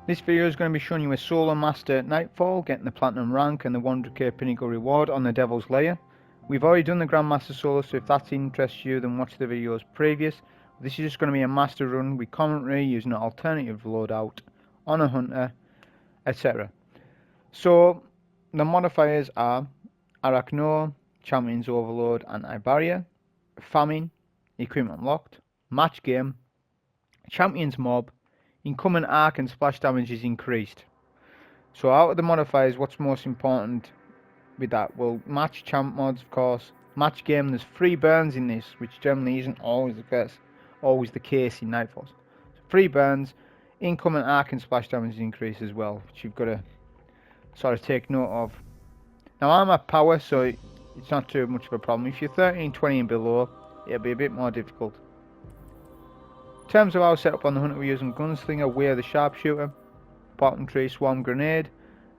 This video is going to be showing you a solo master Nightfall, getting the platinum rank and the 100k Pinnacle reward on the Devil's Lair. We've already done the Grandmaster solo, so if that interests you, then watch the videos previous. This is just going to be a master run with commentary using an alternative loadout on a hunter, etc. So the modifiers are Arach no, Champions Overload, Anti-Barrier, Famine, Equipment Locked, Match Game, Champions Mob, Incoming arc and splash damage is increased. So out of the modifiers, what's most important with that? Well, match champ mods, of course. Match game, there's 3 burns in this, which generally isn't always the case in Nightfall. So 3 burns, incoming arc and splash damage is increased as well, which you've got to sort of take note of. Now I'm at power, so it's not too much of a problem. If you're 13, 20 and below, it'll be a bit more difficult. In terms of our setup on the hunter, we're using Gunslinger, Wear the Sharpshooter, Bottom Tree, Swarm Grenade,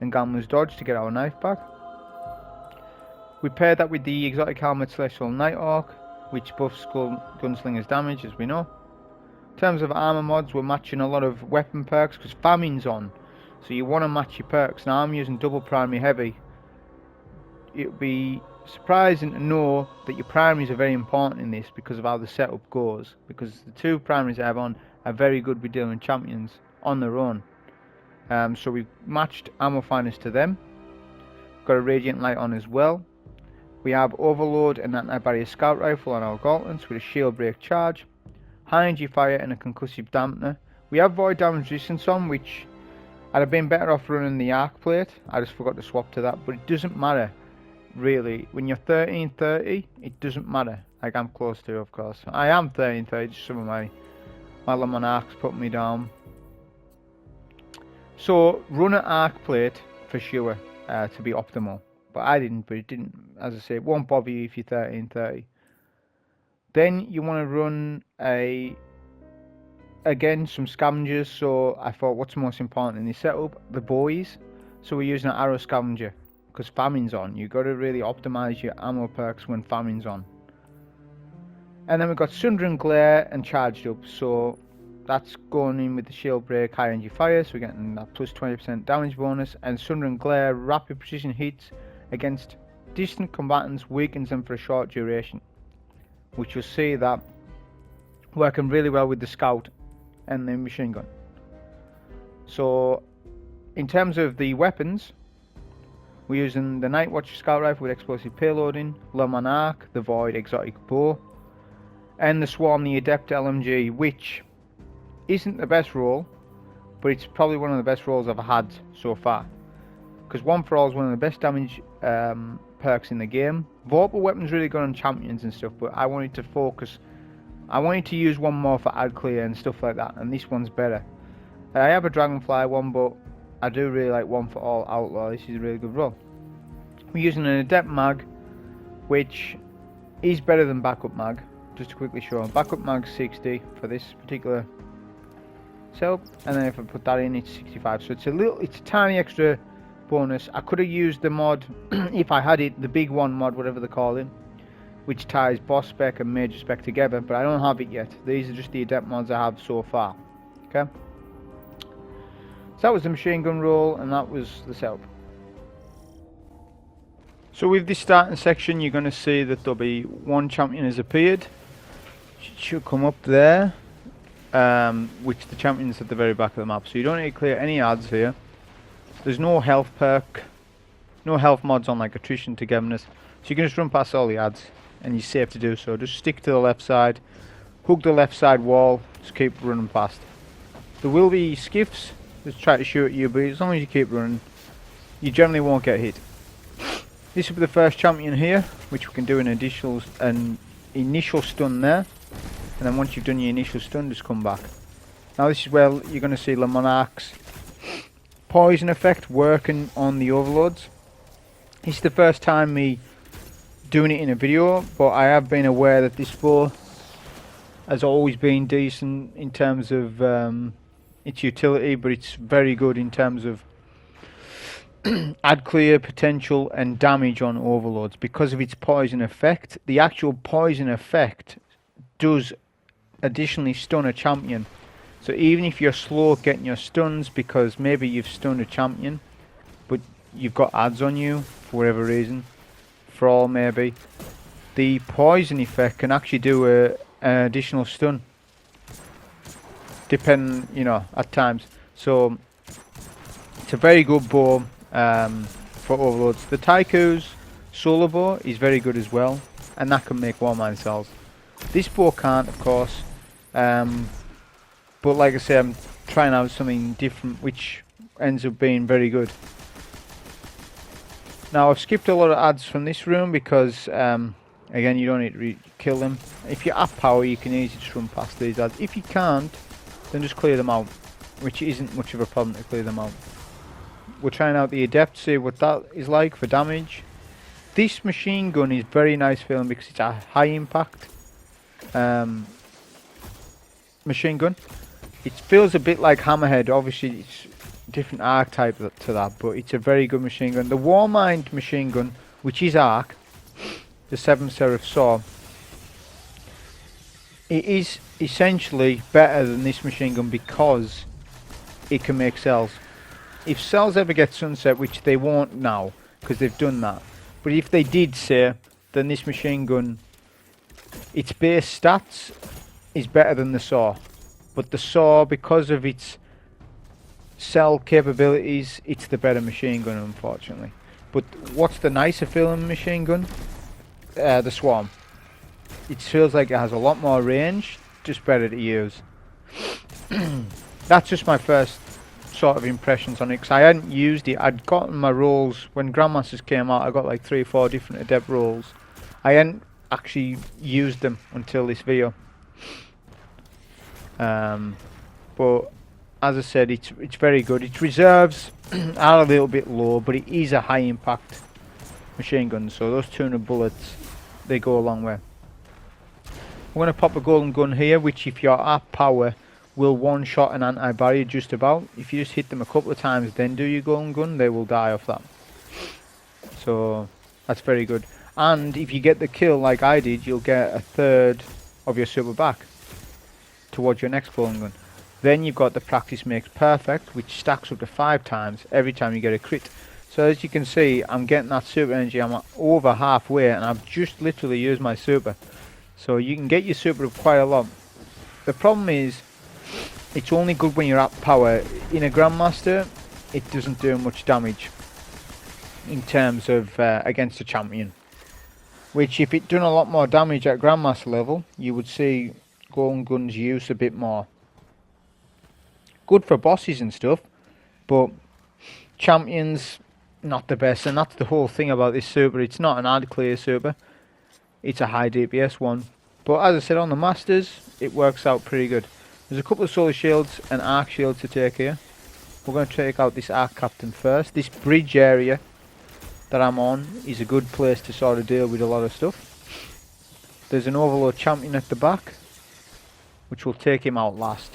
and Gambler's Dodge to get our knife back. We paired that with the exotic helmet Celestial Nighthawk, which buffs Gunslinger's damage, as we know. In terms of armor mods, we're matching a lot of weapon perks because Famine's on, so you want to match your perks. Now I'm using double primary heavy. It would be surprising to know that your primaries are very important in this because of how the setup goes, because the 2 primaries I have on are very good with dealing champions on their own. So we've matched ammo finest to them. Got a radiant light on as well. We have overload and anti-barrier scout rifle on our gauntlets with a shield break charge, high energy fire and a concussive dampener. We have void damage resistance on, which I'd have been better off running the arc plate. I just forgot to swap to that, but it doesn't matter. Really, when you're 1330, it doesn't matter. Like I'm close to, of course. I am 1330, just some of my Monarchs put me down. So run an arc plate for sure to be optimal. But I didn't, but it didn't, as I say, it won't bother you if you're 1330. Then you want to run again some Scavengers. So I thought, what's most important in this setup? The boys. So we're using an arrow scavenger. Because Famine's on, you've got to really optimize your ammo perks when Famine's on. And then we've got Sundering Glare and Charged Up, so that's going in with the shield break, high energy fire, so we're getting that plus 20% damage bonus. And Sundering Glare, rapid precision hits against distant combatants, weakens them for a short duration, which you'll see that working really well with the scout and the machine gun. So in terms of the weapons, we're using the Nightwatch scout rifle with explosive payloading, the Monarque, the Void Exotic Bow, and the Swarm Adept LMG, which isn't the best roll, but it's probably one of the best rolls I've had so far. Because 1 for All is one of the best damage perks in the game. Vorpal weapon's really good on champions and stuff, but I wanted to focus. I wanted to use one more for ad clear and stuff like that, and this one's better. I have a Dragonfly one, but I do really like 1 for All Outlaw. This is a really good roll. We're using an Adept mag, which is better than backup mag. Just to quickly show, backup mag 60 for this particular setup, and then if I put that in, it's 65. So it's a tiny extra bonus. I could have used the mod if I had it, the big one mod, whatever they call it, which ties boss spec and major spec together, but I don't have it yet. These are just the Adept mods I have so far. Okay. So that was the machine gun roll, and that was the setup. So with this starting section, you're going to see that there'll be 1 champion has appeared. It should come up there, which the champion's at the very back of the map. So you don't need to clear any ads here. There's no health perk, no health mods on like attrition, togetherness. So you can just run past all the ads, and you're safe to do so. Just stick to the left side, hug the left side wall, just keep running past. There will be skiffs. Just try to shoot at you, but as long as you keep running, you generally won't get hit. This will be the first champion here, which we can do an initial stun there, and then once you've done your initial stun, just come back. Now this is where you're going to see the Monarch's poison effect working on the overloads. This is the first time me doing it in a video, but I have been aware that this bow has always been decent in terms of its utility, but it's very good in terms of ad clear potential and damage on overloads because of its poison effect. The actual poison effect does additionally stun a champion, So even if you're slow at getting your stuns because maybe you've stunned a champion, but you've got ads on you for whatever reason, Thrall maybe, the poison effect can actually do an additional stun, depending, you know, at times. So it's a very good bow for overloads. The Taiku's solar bow is very good as well, and that can make one-man cells. This bow can't, of course, but like I say, I'm trying out something different which ends up being very good. Now I've skipped a lot of ads from this room because again, you don't need to kill them. If you're at power, you can easily just run past these ads. If you can't, then just clear them out, which isn't much of a problem to clear them out. We're trying out the Adept, see what that is like for damage. This machine gun is very nice feeling because it's a high impact machine gun. It feels a bit like Hammerhead. Obviously it's a different archetype to that, but it's a very good machine gun. The Warmind machine gun, which is Arach, the 7 Seraph saw, it is essentially better than this machine gun because it can make cells. If cells ever get sunset, which they won't now because they've done that, but if they did, say, then this machine gun, its base stats is better than the saw, but the saw, because of its cell capabilities, it's the better machine gun, unfortunately. But what's the nicer feeling machine gun? The Swarm. It feels like it has a lot more range, just better to use. That's just my first sort of impressions on it, because I hadn't used it. I'd gotten my rolls when Grandmasters came out. I got like 3 or 4 different Adept rolls. I hadn't actually used them until this video. But as I said, it's very good. Its reserves are a little bit low, but it is a high impact machine gun, so those 200 bullets, they go a long way. We're going to pop a golden gun here, which if you're at power will one-shot an anti-barrier just about. If you just hit them a couple of times, then do your golden gun, they will die off that. So that's very good. And if you get the kill like I did, you'll get a third of your super back towards your next golden gun. Then you've got the practice makes perfect, which stacks up to 5 times every time you get a crit. So as you can see, I'm getting that super energy. I'm over halfway and I've just literally used my super. So you can get your super up quite a lot. The problem is, it's only good when you're at power. In a Grandmaster, it doesn't do much damage in terms of against a champion. Which, if it done a lot more damage at Grandmaster level, you would see golden guns use a bit more. Good for bosses and stuff, but champions, not the best. And that's the whole thing about this super. It's not an ad clear super. It's a high DPS one. But as I said, on the Masters, it works out pretty good. There's a couple of solar shields and arc shields to take here. We're going to take out this arc captain first. This bridge area that I'm on is a good place to sort of deal with a lot of stuff. There's an overload champion at the back, which will take him out last.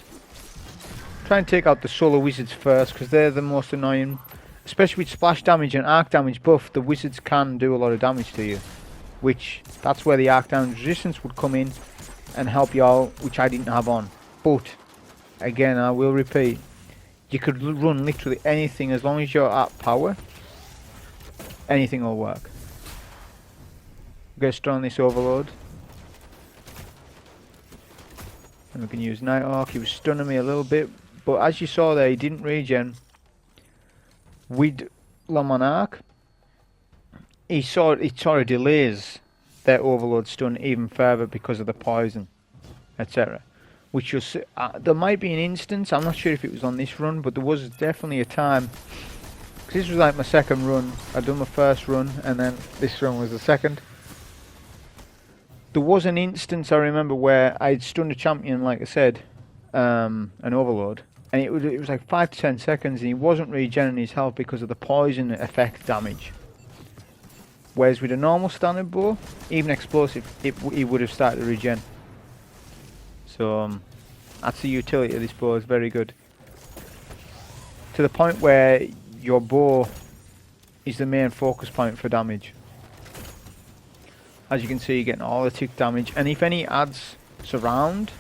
Try and take out the solar wizards first, because they're the most annoying. Especially with splash damage and arc damage buff, the wizards can do a lot of damage to you. Which, that's where the arc damage resistance would come in and help you out, which I didn't have on. But, again, I will repeat, you could run literally anything as long as you're at power. Anything will work. Get strong on this overload. And we can use Nighthawk. He was stunning me a little bit, but as you saw there, he didn't regen. With the Monarque, it sort of delays their overload stun even further because of the poison, etc. Which you'll see, there might be an instance, I'm not sure if it was on this run, but there was definitely a time, because this was like my second run. I'd done my first run and then this run was the second. There was an instance I remember where I'd stunned a champion, like I said, an overload, and it was like 5 to 10 seconds and he wasn't regenerating his health because of the poison effect damage. Whereas with a normal standard bow, even explosive, he would have started to regen. So that's the utility of this bow, is very good. To the point where your bow is the main focus point for damage. As you can see, you're getting all the tick damage, and if any adds surround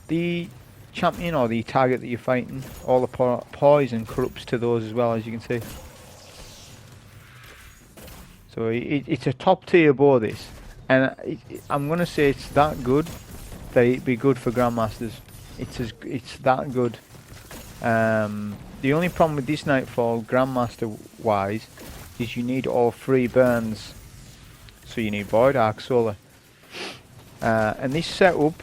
the champion or the target that you're fighting, all the poison corrupts to those as well, as you can see. So it's a top tier bow, this, and I'm gonna say it's that good that it'd be good for Grandmasters. It's that good. The only problem with this Nightfall, Grandmaster wise, is you need all 3 burns. So you need Void, Arc, Solar. And this setup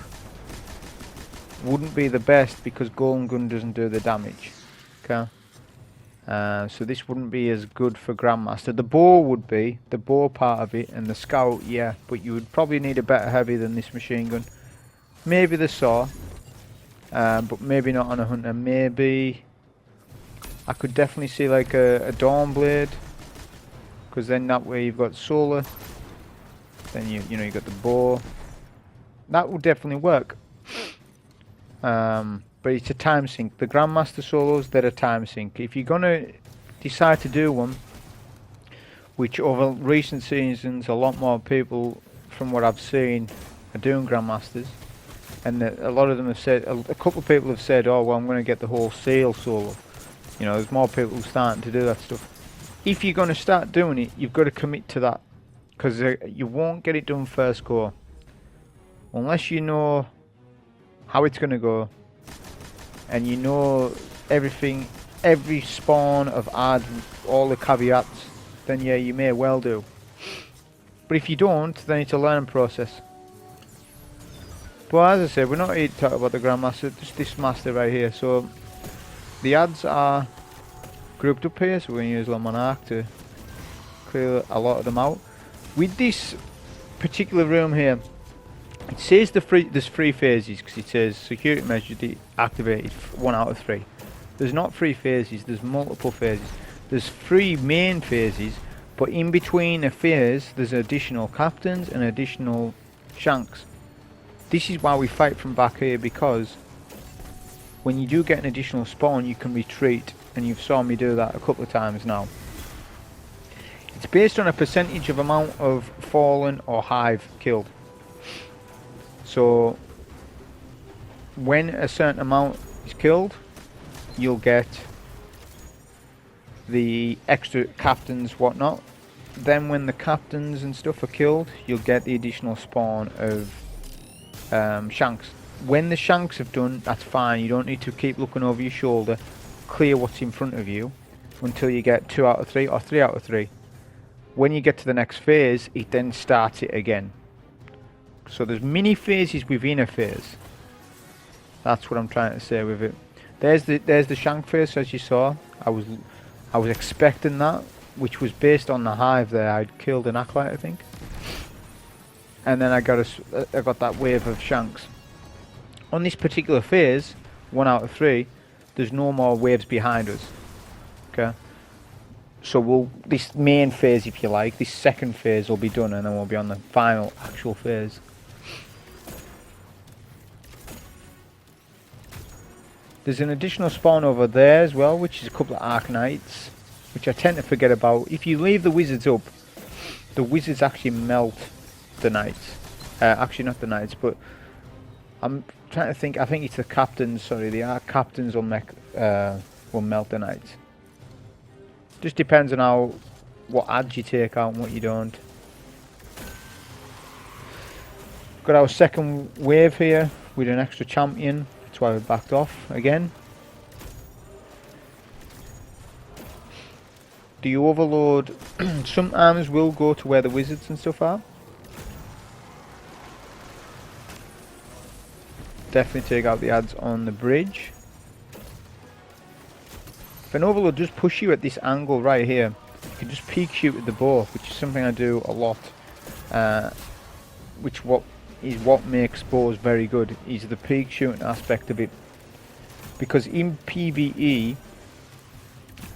wouldn't be the best because Golden Gun doesn't do the damage. Okay. So this wouldn't be as good for Grandmaster. The bow would be, the bow part of it, and the scout, yeah, but you would probably need a better heavy than this machine gun. Maybe the saw, but maybe not on a hunter. Maybe I could definitely see like a Dawn Blade, because then that way you've got solar, then you know you got the bow. That would definitely work. But it's a time sink. The Grandmaster solos, they're a time sink. If you're gonna decide to do one, which over recent seasons a lot more people, from what I've seen, are doing Grandmasters, and a lot of them have said, a couple of people have said, oh well, I'm going to get the whole sail solo. You know, there's more people starting to do that stuff. If you're going to start doing it, you've got to commit to that, because you won't get it done first go unless you know how it's going to go, and you know everything, every spawn of add, all the caveats. Then yeah, you may well do. But if you don't, then it's a learning process. But as I said, we're not here to talk about the Grandmaster, just this master right here. So the adds are grouped up here, so we're going to use the Monarque to clear a lot of them out. With this particular room here, it says there's 3 phases, because it says security measure deactivated 1 out of 3. There's not 3 phases, there's multiple phases. There's 3 main phases, but in between a phase there's additional captains and additional shanks. This is why we fight from back here, because when you do get an additional spawn you can retreat, and you've saw me do that a couple of times now. It's based on a percentage of amount of fallen or hive killed. So when a certain amount is killed, you'll get the extra captains, whatnot. Then when the captains and stuff are killed, you'll get the additional spawn of shanks. When the shanks have done, that's fine. You don't need to keep looking over your shoulder, clear what's in front of you until you get 2 out of 3 or 3 out of 3. When you get to the next phase, it then starts it again. So there's mini phases within a phase. That's what I'm trying to say with it. There's the shank phase, as you saw. I was expecting that, which was based on the hive there. I'd killed an acolyte, I think, and then I got that wave of shanks. On this particular phase, 1 out of 3, there's no more waves behind us. Okay. So this main phase, if you like, this second phase will be done, and then we'll be on the final actual phase. There's an additional spawn over there as well, which is a couple of Arc Knights, which I tend to forget about. If you leave the wizards up, the wizards actually melt the knights. Actually not the knights, but I'm trying to think, I think it's the captains, sorry, the Arc captains will melt the knights. Just depends on what adds you take out and what you don't. Got our second wave here with an extra champion. That's why we backed off again. Do you overload? Some arms will go to where the wizards and stuff are. Definitely take out the adds on the bridge. If an overload does push you at this angle right here, you can just peek shoot with the bow, which is something I do a lot. What makes bows very good is the peek shooting aspect of it. Because in PvE,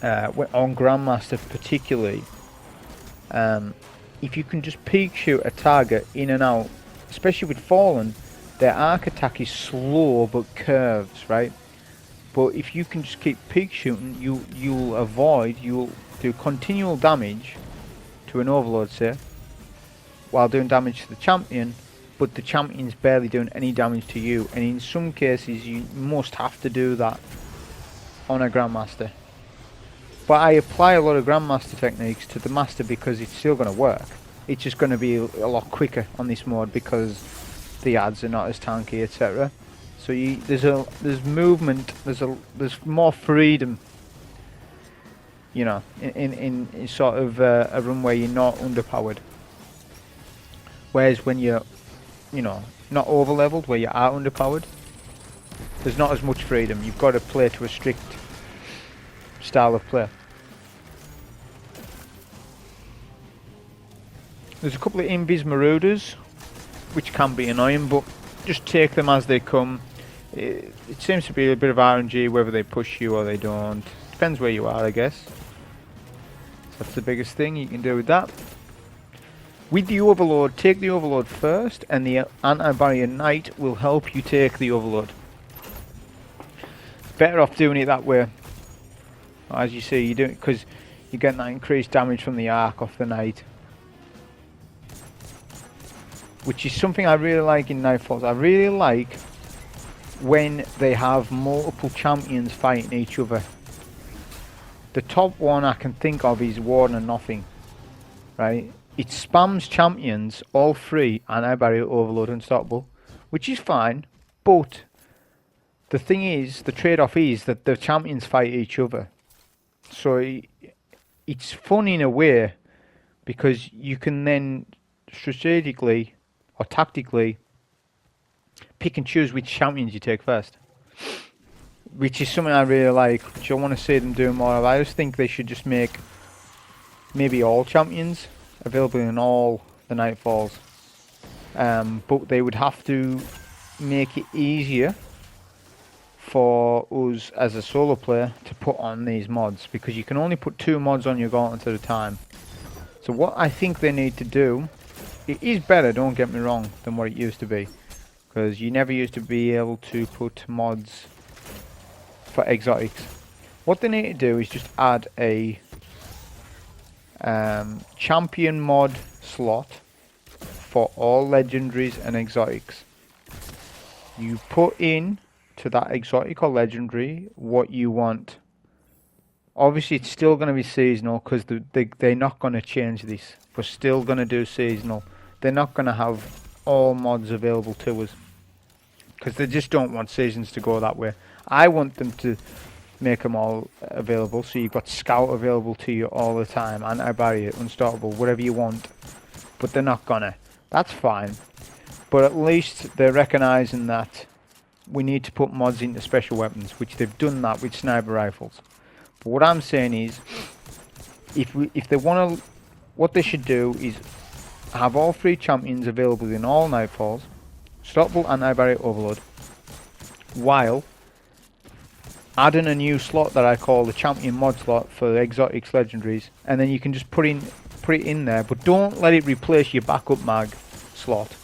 on Grandmaster particularly, if you can just peek shoot a target in and out, especially with Fallen, their arc attack is slow but curves, right? But if you can just keep peek shooting, you'll do continual damage to an overload, say, while doing damage to the champion, but the champion's barely doing any damage to you, and in some cases you must have to do that on a Grandmaster. But I apply a lot of Grandmaster techniques to the Master because it's still going to work. It's just going to be a lot quicker on this mode because the ads are not as tanky, etc. So there's movement, there's more freedom, you know, in sort of a run where you're not underpowered. Whereas when you're, you know, not over leveled, where you are underpowered, there's not as much freedom. You've got to play to a strict style of play. There's a couple of Invis Marauders, which can be annoying, but just take them as they come. It seems to be a bit of RNG whether they push you or they don't. Depends where you are, I guess. That's the biggest thing you can do with that. With the Overload, take the Overload first, and the Anti-Barrier Knight will help you take the Overload. Better off doing it that way. As you see, you do it because you get that increased damage from the Arc off the Knight, which is something I really like in Nightfalls. I really like when they have multiple champions fighting each other. The top one I can think of is Warden and Nothing, right? It spams champions, all three, Anti-Barrier, Overload, Unstoppable, which is fine, but the thing is, the trade-off is that the champions fight each other. So it's fun in a way, because you can then strategically or tactically pick and choose which champions you take first, which is something I really like, which I want to see them do more of. I just think they should just make maybe all champions available in all the Nightfalls, but they would have to make it easier for us as a solo player to put on these mods, because you can only put 2 mods on your gauntlet at a time. So what I think they need to do, it is better, don't get me wrong, than what it used to be, because you never used to be able to put mods for exotics. What they need to do is just add a champion mod slot for all legendaries and exotics. You put in to that exotic or legendary what you want. Obviously it's still going to be seasonal, because they're not going to change this. We're still going to do seasonal. They're not going to have all mods available to us, because they just don't want seasons to go that way. I want them to make them all available, so you've got Scout available to you all the time, Anti-Barrier, Unstoppable, whatever you want. But they're not gonna. That's fine. But at least they're recognising that we need to put mods into special weapons, which they've done that with sniper rifles. But what I'm saying is, if they want to, what they should do is have all 3 champions available in all Nightfalls, Unstoppable, Anti-Barrier, Overload, while adding a new slot that I call the champion mod slot for exotics, legendaries, and then you can just put it in there, but don't let it replace your backup mag slot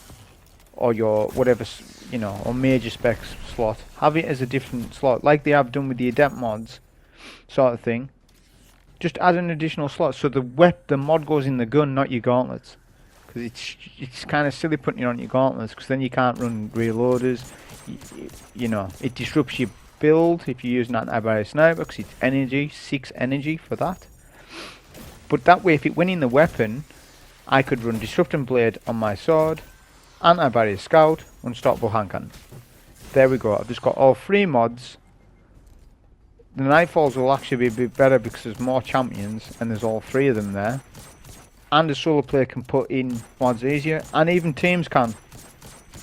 or your whatever, you know, or major specs slot. Have it as a different slot, like they have done with the Adept mods, sort of thing. Just add an additional slot so the mod goes in the gun, not your gauntlets, because it's kind of silly putting it on your gauntlets, because then you can't run reloaders. You know, it disrupts your build if you're using an Anti-Barrier sniper, because it's energy, 6 energy for that. But that way, if it went in the weapon, I could run Disrupting Blade on my sword, Anti-Barrier Scout, Unstoppable Handgun. There we go. I've just got all 3 mods. The Nightfalls will actually be a bit better because there's more champions and there's all 3 of them there. And the solo player can put in mods easier, and even teams can.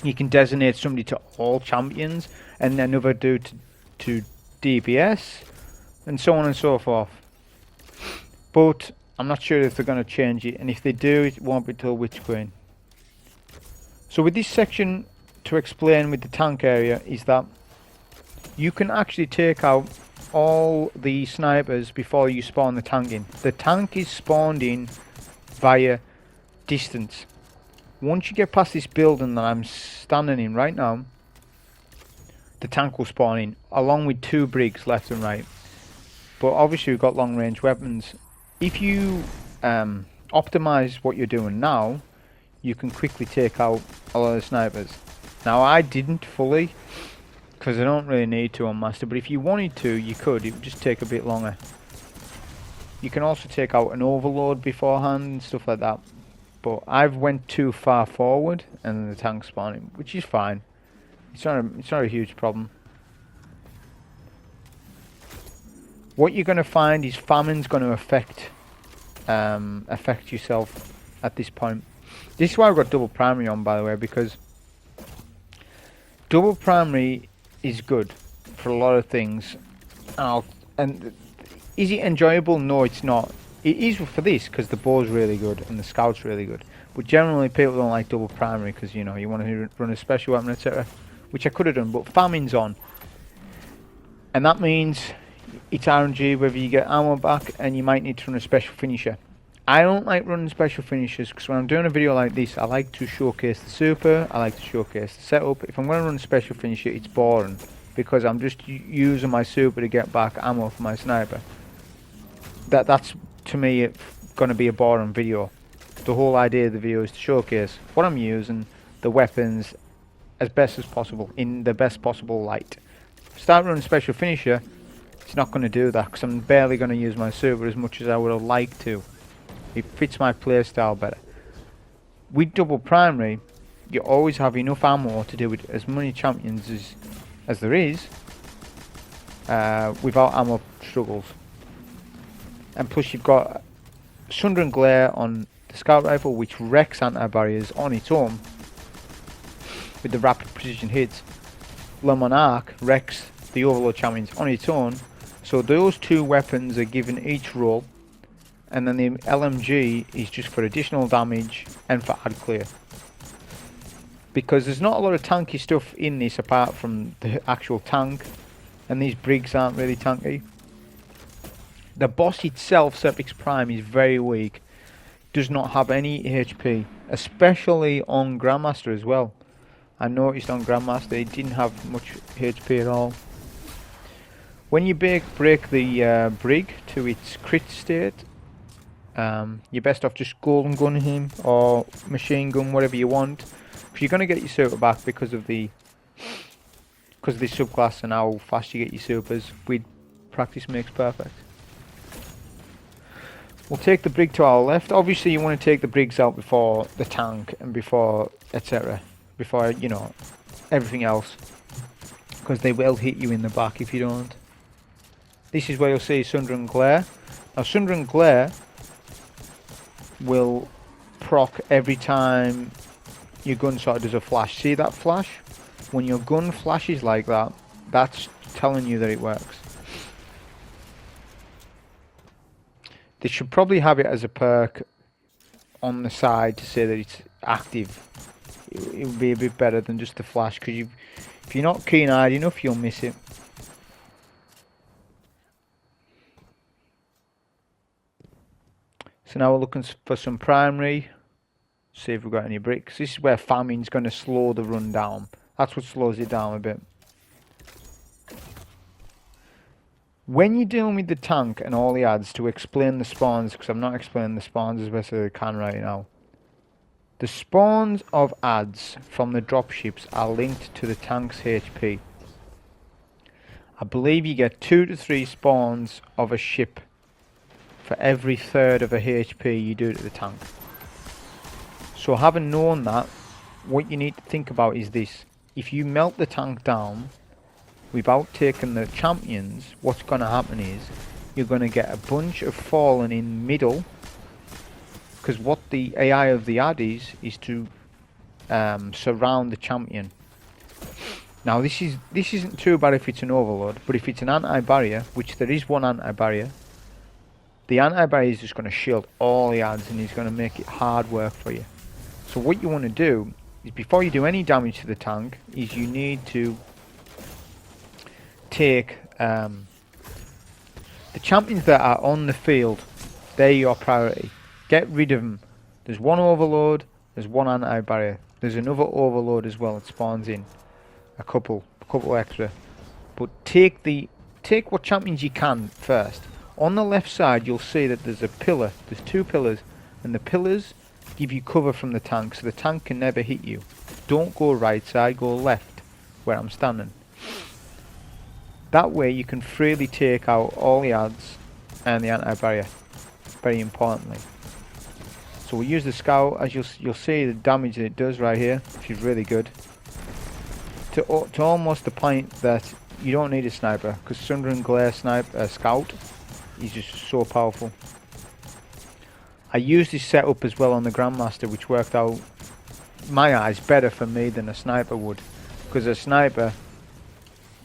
You can designate somebody to all champions and another dude to DPS, and so on and so forth. But I'm not sure if they're going to change it, and if they do, it won't be till Witch Queen. So with this section to explain with the tank area is that you can actually take out all the snipers before you spawn the tank in. The tank is spawned in via distance. Once you get past this building that I'm standing in right now, the tank will spawn in, along with 2 brigs left and right. But obviously we've got long range weapons. If you optimize what you're doing now, you can quickly take out a lot of snipers. Now I didn't fully, because I don't really need to on Master, but if you wanted to, you could. It would just take a bit longer. You can also take out an overload beforehand and stuff like that. But I've went too far forward and the tank's spawning, which is fine. It's not a huge problem. What you're going to find is Famine's going to affect yourself at this point. This is why I've got double primary on, by the way, because double primary is good for a lot of things. And is it enjoyable? No, it's not. It is for this because the bow's really good and the scout's really good. But generally, people don't like double primary because you know you want to run a special weapon, etc. Which I could have done, but Famine's on, and that means it's RNG whether you get ammo back, and you might need to run a special finisher. I don't like running special finishers because when I'm doing a video like this, I like to showcase the super, I like to showcase the setup. If I'm going to run a special finisher, it's boring because I'm just using my super to get back ammo for my sniper. That's to me going to be a boring video. The whole idea of the video is to showcase what I'm using, the weapons, as best as possible, in the best possible light. Start running special finisher, it's not going to do that because I'm barely going to use my super as much as I would have liked to. It fits my playstyle better. With double primary, you always have enough ammo to deal with as many champions as there is without ammo struggles. And plus you've got Sundering Glare on the scout rifle, which wrecks anti-barriers on its own with the rapid precision hits. Le Monarque wrecks the overload champions on its own. So those two weapons are given each roll, and then the LMG is just for additional damage and for ad clear. Because there's not a lot of tanky stuff in this apart from the actual tank, and these brigs aren't really tanky. The boss itself, Seraph Prime, is very weak. Does not have any HP, especially on Grandmaster as well. I noticed on Grandmaster it didn't have much HP at all. When you break the brig to its crit state, you're best off just golden gun him or machine gun, whatever you want. If you're gonna get your super back because of this subclass and how fast you get your supers, with practice makes perfect. We'll take the brig to our left. Obviously you want to take the brigs out before the tank and before etc. Before, you know, everything else, because they will hit you in the back if you don't. This is where you'll see Sundering Glare. Now Sundering Glare will proc every time your gun sort of does a flash. See that flash? When your gun flashes like that, that's telling you that it works. They should probably have it as a perk on the side to say that it's active. It would be a bit better than just the flash, because if you're not keen-eyed enough, you'll miss it. So now we're looking for some primary. See if we've got any bricks. This is where Famine's going to slow the run down. That's what slows it down a bit. When you're dealing with the tank and all the adds, to explain the spawns, because I'm not explaining the spawns as best as I can right now. The spawns of adds from the dropships are linked to the tank's HP. I believe you get 2 to 3 spawns of a ship for every third of a HP you do to the tank. So having known that, what you need to think about is this. If you melt the tank down without taking the champions, what's going to happen is you're going to get a bunch of fallen in middle, because what the AI of the ad is to surround the champion. Now this isn't too bad if it's an overload, but if it's an anti-barrier, which there is one anti-barrier, the anti-barrier is just going to shield all the ads and is going to make it hard work for you. So what you want to do is, before you do any damage to the tank, is you need to take the champions that are on the field. They're your priority. Get rid of them. There's one overload, there's one anti-barrier. There's another overload as well that spawns in. A couple extra. But take what champions you can first. On the left side you'll see that there's a pillar. There's 2 pillars. And the pillars give you cover from the tank, so the tank can never hit you. Don't go right side, go left, where I'm standing. That way you can freely take out all the adds and the anti-barrier, very importantly. So we'll use the scout, as you'll see the damage that it does right here, which is really good. To almost the point that you don't need a sniper, because Sundering Glare scout is just so powerful. I used this setup as well on the Grandmaster, which worked out, in my eyes, better for me than a sniper would, because a sniper,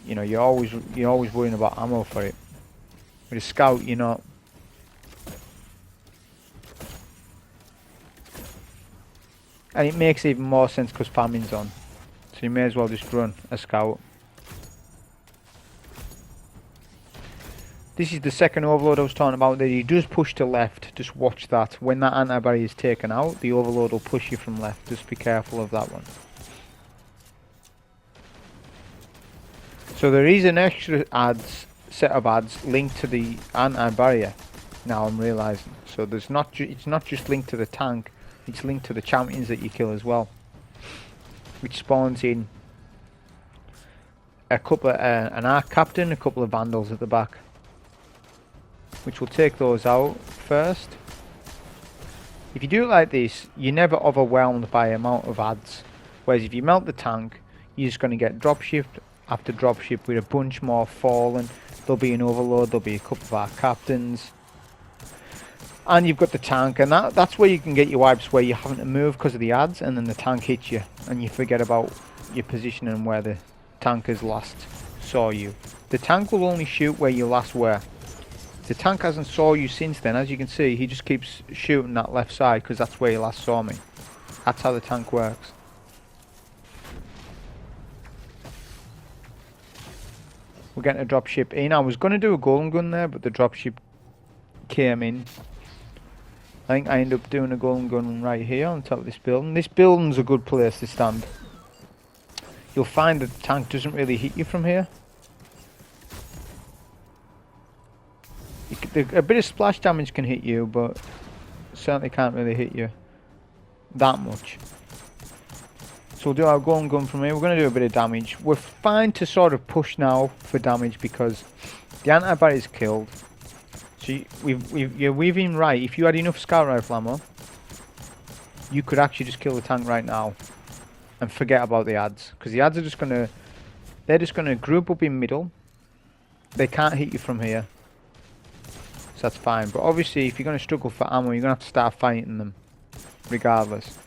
you know, you're always worrying about ammo for it. With a scout, you're not. And it makes even more sense because Famine's on, so you may as well just run a scout. This is the second overload I was talking about, that he does push to left. Just watch that. When that anti-barrier is taken out, the overload will push you from left. Just be careful of that one. So there is an extra set of adds linked to the anti-barrier. Now I'm realising. So there's it's not just linked to the tank. It's linked to the champions that you kill as well. Which spawns in a couple of, an Arach captain, a couple of vandals at the back. Which will take those out first. If you do it like this, you're never overwhelmed by amount of adds. Whereas if you melt the tank, you're just going to get dropship after dropship with a bunch more fallen. There'll be an overload, there'll be a couple of our captains. And you've got the tank, and that's where you can get your wipes, where you're having to move because of the adds, and then the tank hits you, and you forget about your position and where the tankers last saw you. The tank will only shoot where you last were. The tank hasn't saw you since then. As you can see, he just keeps shooting that left side because that's where he last saw me. That's how the tank works. We're getting a dropship in. I was going to do a golden gun there, but the dropship came in. I think I ended up doing a golden gun right here on top of this building. This building's a good place to stand. You'll find that the tank doesn't really hit you from here. A bit of splash damage can hit you, but certainly can't really hit you that much. So we'll do our golden gun from here. We're going to do a bit of damage. We're fine to sort of push now for damage because the anti-barrier is killed. So you're weaving right. If you had enough scout rifle ammo, you could actually just kill the tank right now and forget about the adds, because the adds are just gonna group up in middle. They can't hit you from here, so that's fine. But obviously, if you're gonna struggle for ammo, you're gonna have to start fighting them, regardless.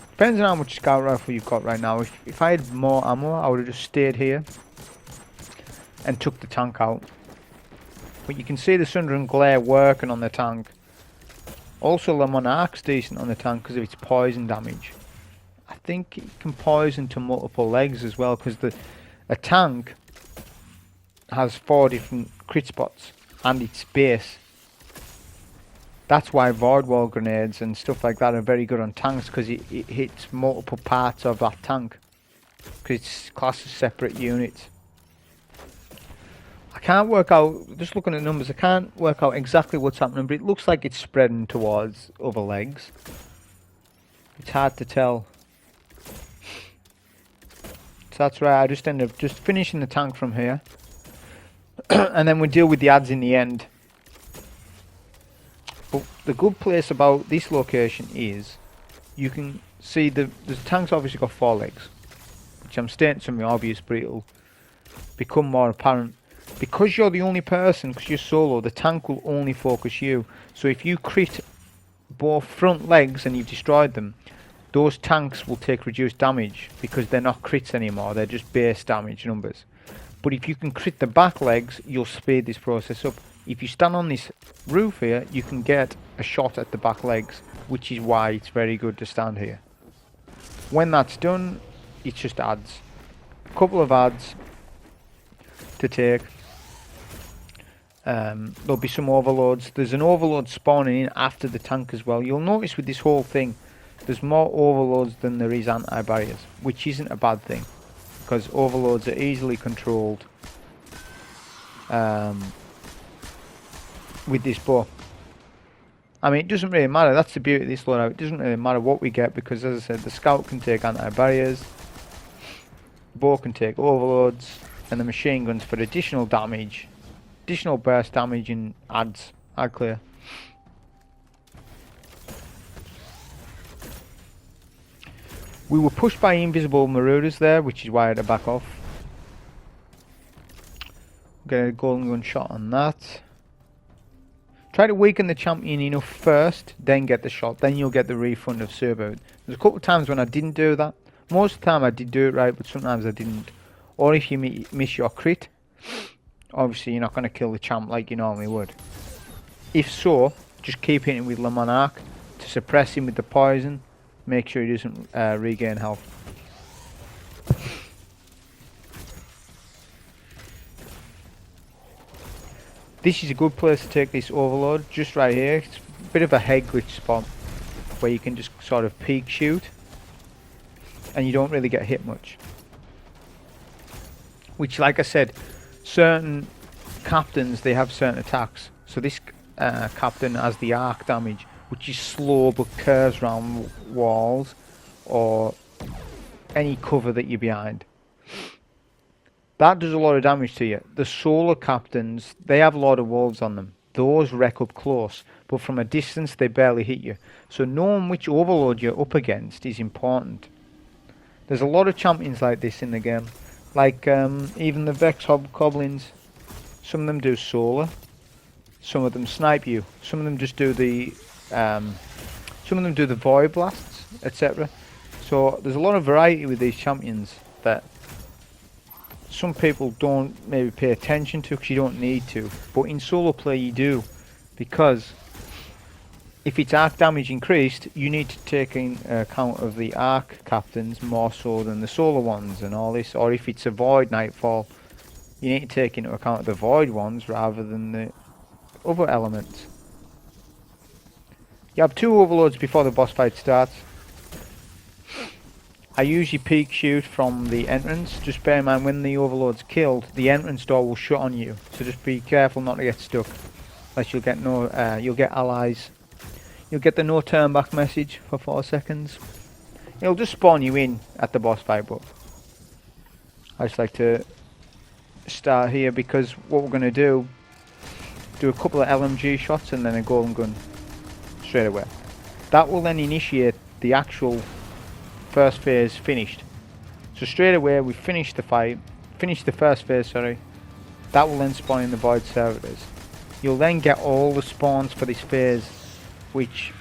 Depends on how much scout rifle you've got right now. If I had more ammo, I would have just stayed here and took the tank out. But you can see the Sundering Glare working on the tank. Also, the Monarque's decent on the tank because of its poison damage. I think it can poison to multiple legs as well, because a tank has 4 different crit spots and its base. That's why Void Wall grenades and stuff like that are very good on tanks, because it hits multiple parts of that tank, because it's classed as separate units. I can't work out, just looking at numbers, I can't work out exactly what's happening, but it looks like it's spreading towards other legs. It's hard to tell. So that's right, I just end up just finishing the tank from here. And then we deal with the adds in the end. But the good place about this location is, you can see the tank's obviously got 4 legs. Which I'm stating something obvious, but it'll become more apparent. Because you're the only person, because you're solo, the tank will only focus you. So if you crit both front legs and you've destroyed them, those tanks will take reduced damage, because they're not crits anymore, they're just base damage numbers. But if you can crit the back legs, you'll speed this process up. If you stand on this roof here, you can get a shot at the back legs, which is why it's very good to stand here. When that's done, it just adds. A couple of adds to take. There'll be some overloads. There's an overload spawning in after the tank as well. You'll notice with this whole thing, there's more overloads than there is anti-barriers, which isn't a bad thing, because overloads are easily controlled with this bow. I mean, it doesn't really matter. That's the beauty of this loadout. It doesn't really matter what we get because, as I said, the scout can take anti-barriers, bow can take overloads, and the machine guns for additional damage, additional burst damage, and adds ad clear. We were pushed by invisible marauders there, which is why I had to back off. Get a golden gun shot on that. Try to weaken the champion enough first, then get the shot. Then you'll get the refund of servo. There's a couple of times when I didn't do that. Most of the time I did do it right, but sometimes I didn't. Or if you miss your crit, obviously you're not going to kill the champ like you normally would. If so, just keep hitting with the Monarque to suppress him with the poison. Make sure he doesn't regain health. This is a good place to take this overload, just right here. It's a bit of a head glitch spot where you can just sort of peek shoot and you don't really get hit much. Which, like I said, certain captains, they have certain attacks. So this captain has the arc damage, which is slow but curves around walls or any cover that you're behind. That does a lot of damage to you. The solar captains, they have a lot of wolves on them. Those wreck up close, but from a distance they barely hit you. So knowing which overload you're up against is important. There's a lot of champions like this in the game. Like even the Vex Hobgoblins, some of them do solar, some of them snipe you, some of them just do the void blasts, etc. So there's a lot of variety with these champions that some people don't maybe pay attention to because you don't need to, but in solo play you do, because if it's arc damage increased, you need to take in account of the arc captains more so than the solar ones and all this. Or if it's a void nightfall, you need to take into account the void ones rather than the other elements. You have 2 overloads before the boss fight starts. I usually peek shoot from the entrance. Just bear in mind when the overload's killed, the entrance door will shut on you. So just be careful not to get stuck. Unless you'll get you'll get allies. You'll get the no turn back message for 4 seconds. It'll just spawn you in at the boss fight, but I just like to start here because what we're going to do a couple of LMG shots and then a golden gun straight away. That will then initiate the actual first phase finished. So straight away we finish the fight, finish the first phase, sorry. That will then spawn in the Void Serpents. You'll then get all the spawns for this phase, which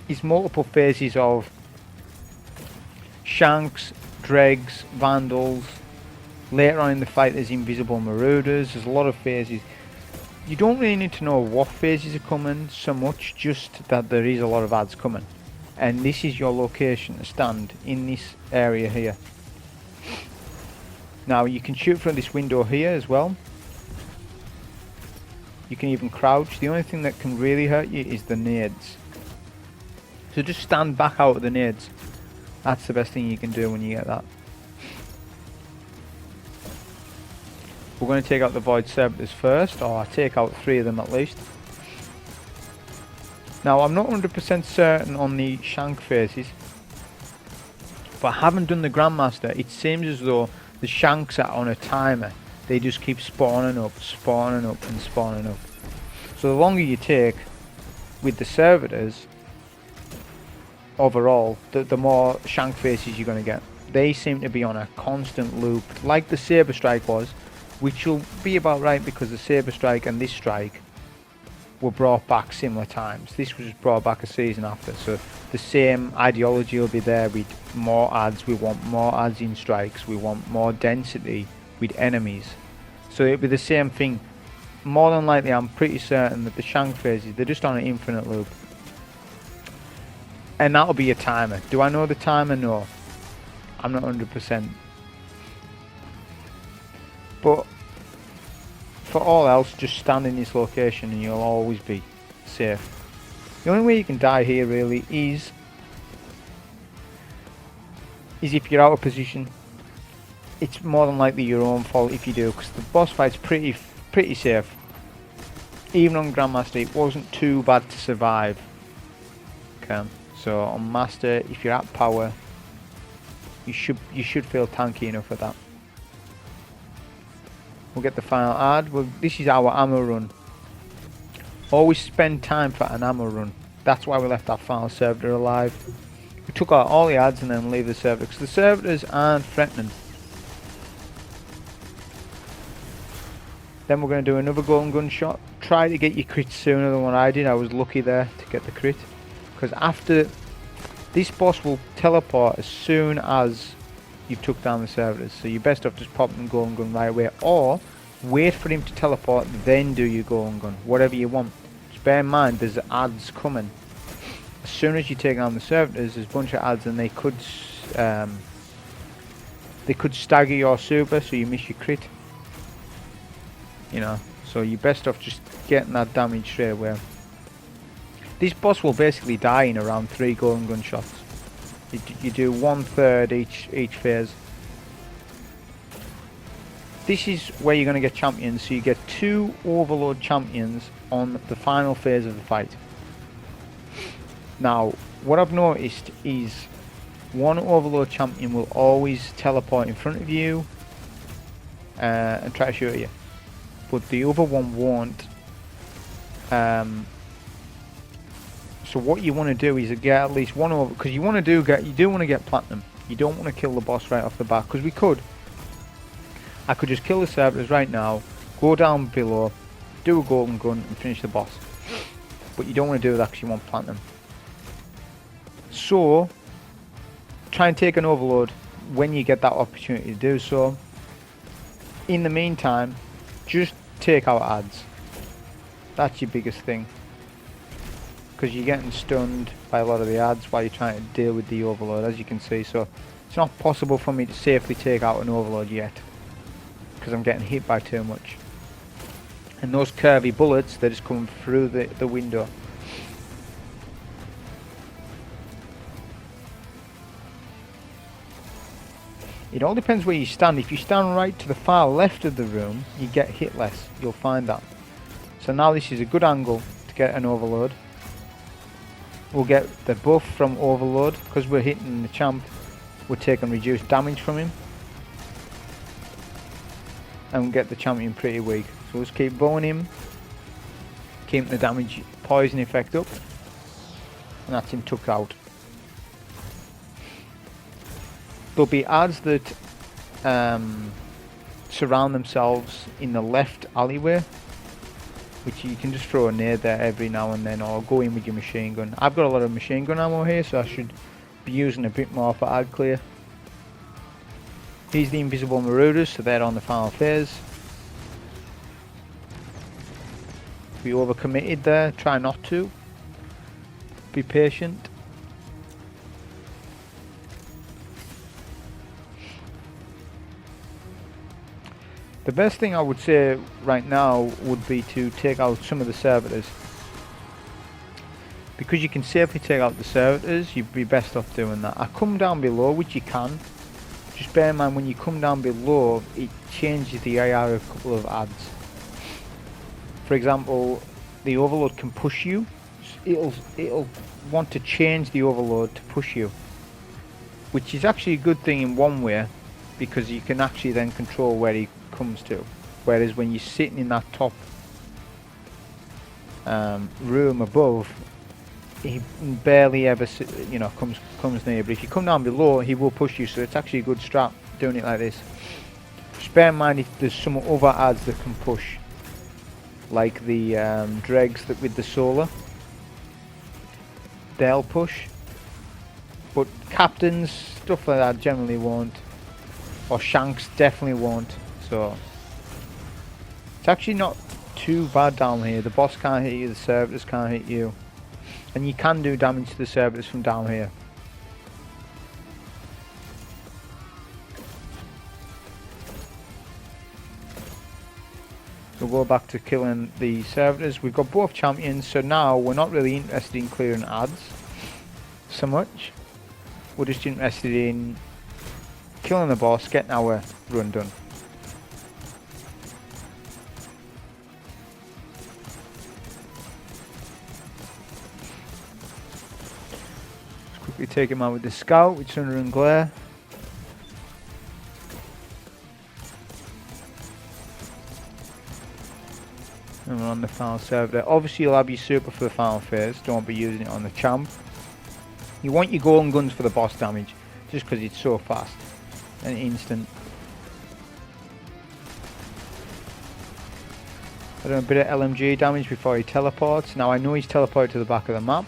is multiple phases of Shanks, Dregs, Vandals. Later on in the fight there's Invisible Marauders, there's a lot of phases. You don't really need to know what phases are coming so much, just that there is a lot of ads coming. And this is your location to stand in this area here. Now you can shoot from this window here as well. You can even crouch. The only thing that can really hurt you is the nades. So just stand back out of the nades. That's the best thing you can do when you get that. We're going to take out the Void Serpents first, or take out 3 of them at least. Now I'm not 100% certain on the Shank phases, but I haven't done the Grandmaster. It seems as though the Shanks are on a timer. They just keep spawning up and spawning up. So the longer you take with the servitors, overall, the more Shank phases you're going to get. They seem to be on a constant loop, like the Saber Strike was, which will be about right because the Saber Strike and this strike were brought back similar times. This was brought back a season after, so the same ideology will be there with more ads. We want more ads in strikes, we want more density with enemies. So it'll be the same thing. More than likely, I'm pretty certain that the Shank phases, they're just on an infinite loop. And that'll be a timer. Do I know the timer? No. I'm not 100%. But for all else, just stand in this location and you'll always be safe. The only way you can die here really is if you're out of position. It's more than likely your own fault if you do, because the boss fight's pretty safe. even on Grandmaster it wasn't too bad to survive. Okay, so on Master, if you're at power, you should feel tanky enough for that. We'll get the final ad. Well, this is our ammo run. Always spend time for an ammo run. That's why we left our final servitor alive. We took out all the ads and then leave the servitor, because the servitors aren't threatening. Then we're going to do another golden gun shot. Try to get your crit sooner than what I did. I was lucky there to get the crit. Because after this boss will teleport as soon as you've took down the servitors. So you're best off just popping the golden gun right away. Or wait for him to teleport, then do your golden gun. Whatever you want. Just bear in mind there's ads coming. As soon as you take down the servitors, there's a bunch of ads and they could stagger your super so you miss your crit. You know, so you're best off just getting that damage straight away. This boss will basically die in around 3 golden gun shots. You do 1/3 each phase. This is where you're going to get champions, so you get 2 overload champions on the final phase of the fight. Now, what I've noticed is one overload champion will always teleport in front of you and try to shoot you. But the other one won't. So what you want to do is get at least one over, because you want to do want to get platinum. You don't want to kill the boss right off the bat, because I could just kill the servitors right now, go down below, do a golden gun and finish the boss. But you don't want to do that because you want platinum. So try and take an overload when you get that opportunity to do so. In the meantime, just take out ads. That's your biggest thing, because you're getting stunned by a lot of the ads while you're trying to deal with the overload, as you can see. So it's not possible for me to safely take out an overload yet, because I'm getting hit by too much. And those curvy bullets, they're just coming through the window. It all depends where you stand. If you stand right to the far left of the room, you get hit less. You'll find that. So now this is a good angle to get an overload. We'll get the buff from overload. Because we're hitting the champ, we're taking reduced damage from him. And we'll get the champion pretty weak. So let's keep bowing him. Keep the damage poison effect up. And that's him took out. There'll be ads that surround themselves in the left alleyway, which you can just throw a nade there every now and then, or go in with your machine gun. I've got a lot of machine gun ammo here, so I should be using a bit more for ad clear. Here's the invisible marauders, so they're on the final phase. We overcommitted there, try not to. Be patient. The best thing I would say right now would be to take out some of the servitors. Because you can safely take out the servitors, you'd be best off doing that. I come down below, which you can. Just bear in mind when you come down below, it changes the AR of a couple of ads. For example, the overload can push you. It'll want to change the overload to push you, which is actually a good thing in one way, because you can actually then control where he comes to. Whereas when you're sitting in that top room above, he barely ever comes near. But if you come down below, he will push you. So it's actually a good strat doing it like this. Just bear in mind if there's some other ads that can push, like the dregs that with the solar, they'll push. But captains, stuff like that, generally won't. Or shanks definitely won't. So it's actually not too bad down here. The boss can't hit you, the servitors can't hit you, and you can do damage to the servitors from down here. We'll go back to killing the servitors. We've got both champions, so now we're not really interested in clearing ads so much. We're just interested in killing the boss, getting our run done. We take him out with the Scout with Sundering Glare. And we're on the final server there. Obviously you'll have your super for the final phase, don't be using it on the champ. You want your golden guns for the boss damage, just because it's so fast and instant. I do a bit of LMG damage before he teleports. Now I know he's teleported to the back of the map,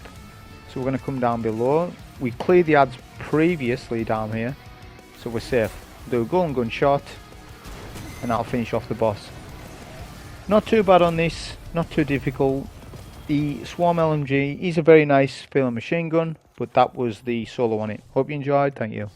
so we're going to come down below. We cleared the ads previously down here, so we're safe. Do a golden gun shot, and that'll finish off the boss. Not too bad on this, not too difficult. The Swarm LMG is a very nice feeling machine gun, but that was the solo on it. Hope you enjoyed, thank you.